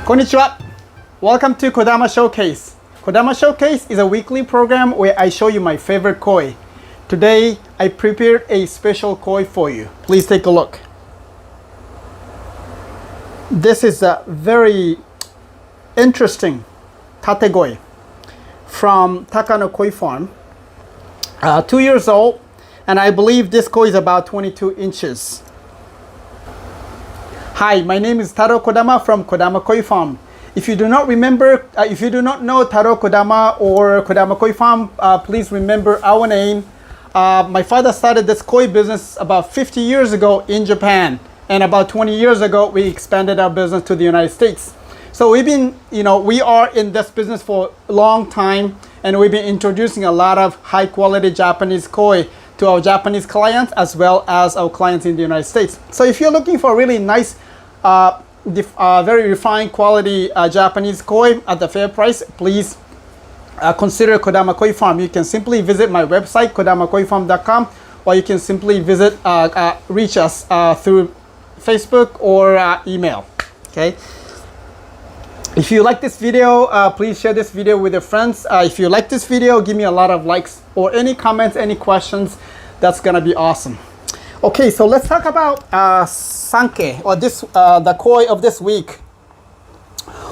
Konnichiwa. Welcome to Kodama Showcase. Kodama Showcase is a weekly program where I show you my favorite koi. Today, I prepared a special koi for you. Please take a look. This is a very interesting tategoi from Takano Koi Farm. 2 years old, and I believe this koi is about 22 inches. Hi, my name is Taro Kodama from Kodama Koi Farm. If you do not know Taro Kodama or Kodama Koi Farm, please remember our name. My father started this koi business about 50 years ago in Japan, and about 20 years ago we expanded our business to the United States. So we've been, we are in this business for a long time, and we've been introducing a lot of high quality Japanese koi to our Japanese clients as well as our clients in the United States. So if you're looking for a really nice, very refined quality Japanese koi at the fair price, please consider Kodama Koi Farm. You can simply visit my website, kodamakoifarm.com, or you can simply reach us through Facebook or email. Okay. If you like this video, please share this video with your friends. If you like this video, give me a lot of likes or any comments, any questions. That's gonna be awesome. Okay, so let's talk about Sanke, or the koi of this week.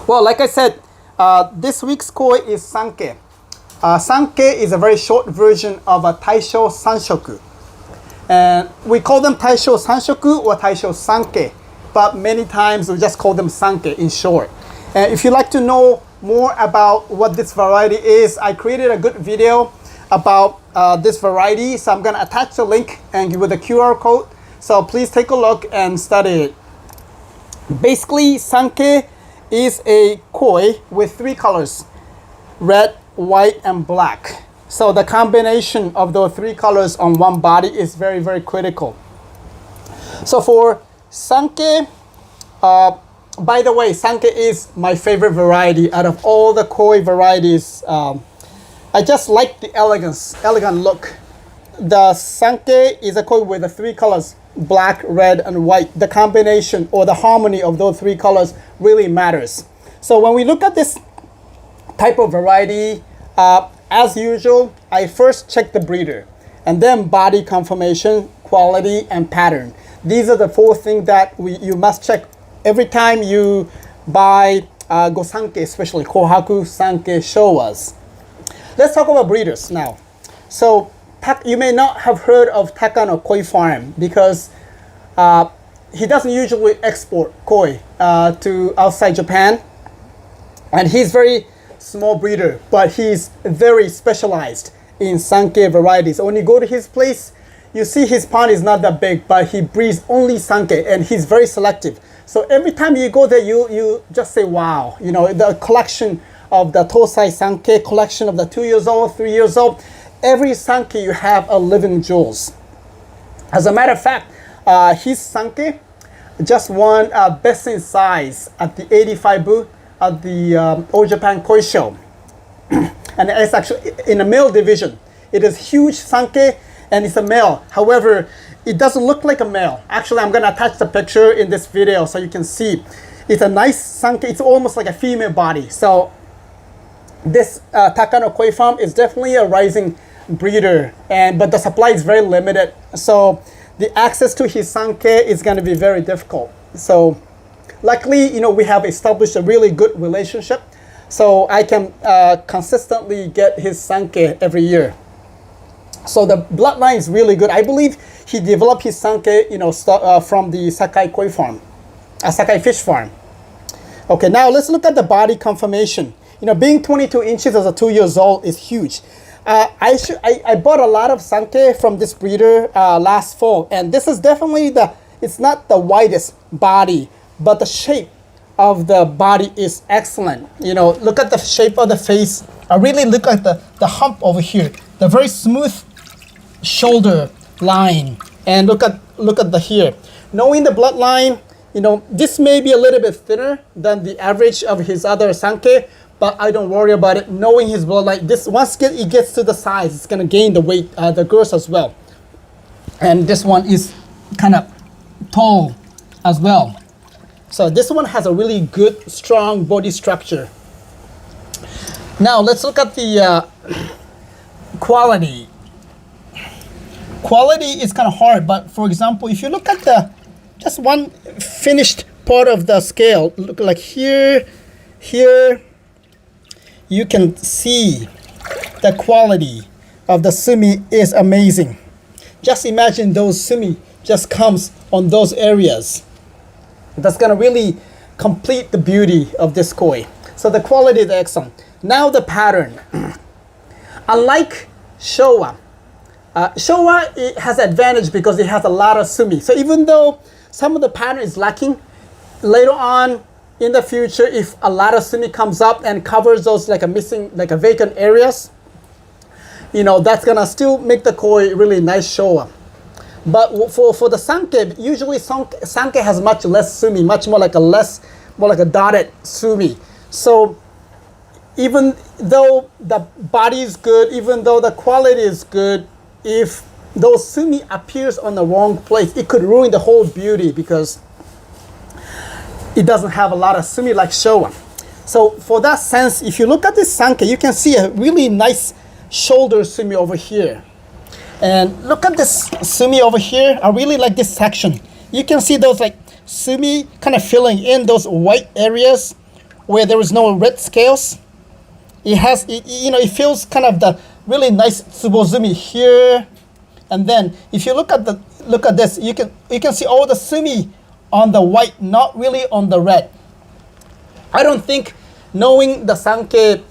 Well, like I said, this week's koi is Sanke. Sanke is a very short version of a Taisho Sanke. And we call them Taisho Sanke or Taisho Sanke, but many times we just call them Sanke in short. And if you'd like to know more about what this variety is, I created a good video about this variety. So I'm gonna attach the link and with a QR code. So please take a look and study it. Basically, Sanke is a koi with 3 colors: red, white, and black. So the combination of those 3 colors on one body is very, very critical. So for Sanke, by the way, Sanke is my favorite variety out of all the koi varieties. I just like the elegant look. The Sanke is a koi with the 3 colors: black, red, and white. The combination or the harmony of those 3 colors really matters. So when we look at this type of variety, as usual, I first check the breeder, and then body conformation, quality, and pattern. These are the 4 things that you must check every time you buy go Sanke, especially Kohaku, Sanke, Showas. Let's talk about breeders now. So you may not have heard of Takano Koi Farm because he doesn't usually export koi to outside Japan, and he's very small breeder, but he's very specialized in Sanke varieties. When you go to his place, you see his pond is not that big, but he breeds only Sanke, and he's very selective. So every time you go there, you just say, wow, the collection of the Tosai Sanke, collection of the 2 years old, 3 years old, every Sanke you have a living jewels. As a matter of fact, his Sanke just won Best in Size at the 85 booth at the All Japan Koi Show. And it's actually in a male division. It is huge Sanke, and it's a male. However, it doesn't look like a male. Actually, I'm gonna attach the picture in this video so you can see. It's a nice Sanke. It's almost like a female body. So this Takano Koi Farm is definitely a rising breeder, but the supply is very limited. So the access to his Sanke is gonna be very difficult. So luckily, we have established a really good relationship. So I can consistently get his Sanke every year. So the bloodline is really good. I believe he developed his Sanke, from the Sakai Koi Farm, Sakai Fish Farm. Okay, now let's look at the body conformation. Being 22 inches as a 2 years old is huge. I bought a lot of Sanke from this breeder last fall, and this is definitely it's not the widest body, but the shape of the body is excellent. Look at the shape of the face. I really look at the hump over here, the very smooth shoulder line, and look at the here. Knowing the bloodline, this may be a little bit thinner than the average of his other Sanke, but I don't worry about it. Knowing his bloodline, once it gets to the size, it's gonna gain the weight, the girth as well. And this one is kind of tall as well. So this one has a really good, strong body structure. Now let's look at the quality. Quality is kind of hard, but for example, if you look at the just one finished part of the scale, look like here, you can see the quality of the sumi is amazing. Just imagine those sumi just comes on those areas. That's gonna really complete the beauty of this koi. So the quality is excellent. Now the pattern. Unlike Showa, Showa it has advantage because it has a lot of sumi. So even though some of the pattern is lacking, later on in the future, if a lot of sumi comes up and covers those like a missing, like a vacant areas, you know, that's gonna still make the koi really nice Showa. But for the Sanke, usually Sanke has much less sumi, much more like a dotted sumi. So even though the body is good, even though the quality is good, if those sumi appears on the wrong place, it could ruin the whole beauty because it doesn't have a lot of sumi like Showa. So for that sense, if you look at this Sanke, you can see a really nice shoulder sumi over here. And look at this sumi over here. I really like this section. You can see those like sumi kind of filling in those white areas where there is no red scales. It has, it feels kind of the really nice tsubozumi here. And then if you look at this, you can see all the sumi on the white, not really on the red. I don't think, knowing the Sanke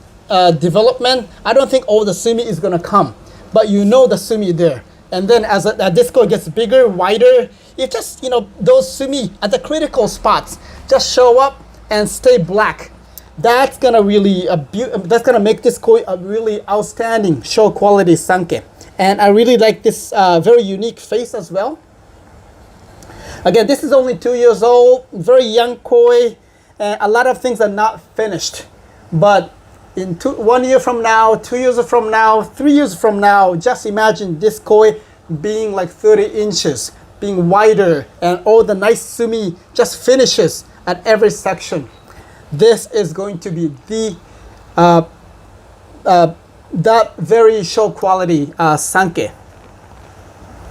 development, I don't think all the sumi is gonna come. But you know the sumi there. And then as this koi gets bigger, wider, it just, those sumi at the critical spots just show up and stay black. That's gonna really, that's gonna make this koi a really outstanding show quality Sanke. And I really like this very unique face as well. Again, this is only 2 years old, very young koi, and a lot of things are not finished. But in 1 year from now, 2 years from now, 3 years from now, just imagine this koi being like 30 inches, being wider, and all the nice sumi just finishes at every section. This is going to be that very show quality Sanke.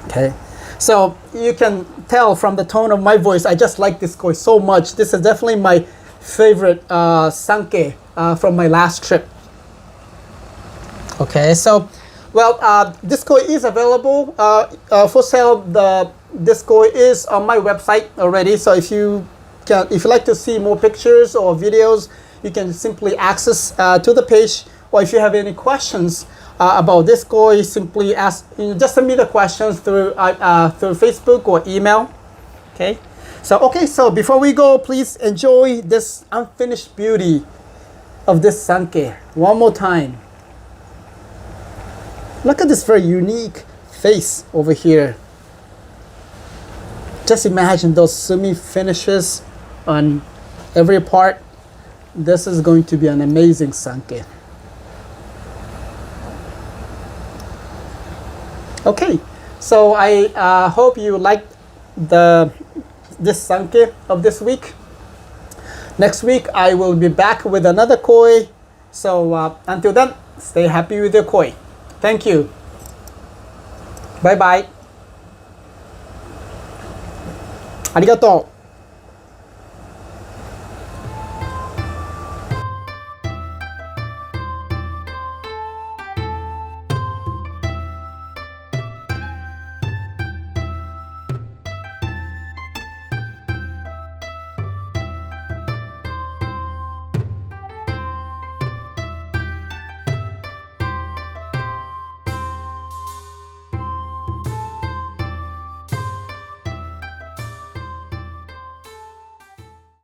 Okay, so you can tell from the tone of my voice, I just like this koi so much. This is definitely my favorite Sanke from my last trip. Okay, so this koi is available for sale. This koi is on my website already. So if you like to see more pictures or videos, you can simply access to the page. Or if you have any questions about this koi, simply ask. Just send me the questions through Facebook or email. Okay. So before we go, please enjoy this unfinished beauty of this Sanke one more time. Look at this very unique face over here. Just imagine those sumi finishes on every part. This is going to be an amazing Sanke. Okay, so I hope you liked this Sanke of this week. Next week I will be back with another koi. So until then, stay happy with your koi. Thank you. Bye bye. ありがとう。